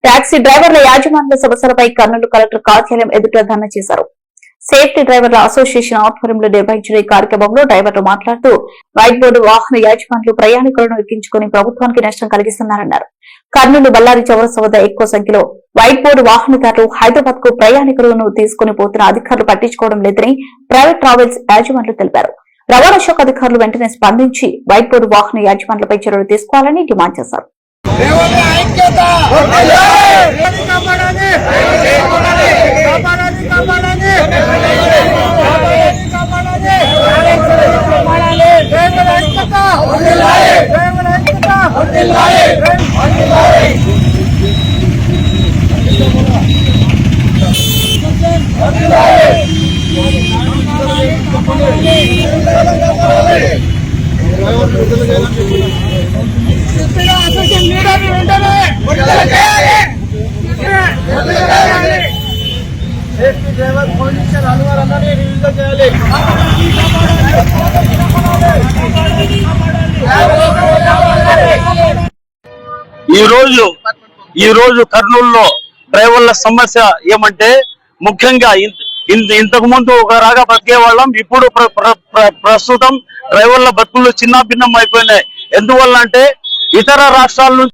Taxi డ్రైవర్ల యాజమాన్య సమస్యలపై కర్నూలు కలెక్టర్ కార్యాలయం ఎదుట ధర్నా చేశారు. సేఫ్టీ డ్రైవర్ల అసోసియేషన్ ఆధ్వర్యంలో నిర్వహించిన ఈ కార్యక్రమంలో డ్రైవర్లు మాట్లాడుతూ వైట్ బోర్డు వాహన యాజమాన్యులు ప్రయాణికులను ఎక్కించుకుని ప్రభుత్వానికి నష్టం కలిగిస్తున్నారన్నారు. కర్నూలు బళ్ళారి చౌరస్తా వద్ద ఎక్కువ సంఖ్యలో వైట్ బోర్డు వాహనదారులు హైదరాబాద్ కు ప్రయాణికులను తీసుకుని పోతున్న అధికారులు పట్టించుకోవడం లేదని ప్రైవేట్ ట్రావెల్స్ యాజమాన్యులు తెలిపారు. రవాణా శాఖ అధికారులు వెంటనే స్పందించి వైట్ బోర్డు వాహన యాజమాన్యులపై చర్యలు తీసుకోవాలని డిమాండ్ చేశారు. ఈ రోజు కర్నూలులో డ్రైవర్ల సమస్య ఏమంటే ముఖ్యంగా ఇంతకు ముందు ఒక రాగా బతికే వాళ్ళం. ఇప్పుడు ప్రస్తుతం డ్రైవర్ల బతుకులు చిన్న భిన్నం అయిపోయినాయి. ఎందువల్ల అంటే ఇతర రాష్ట్రాల నుంచి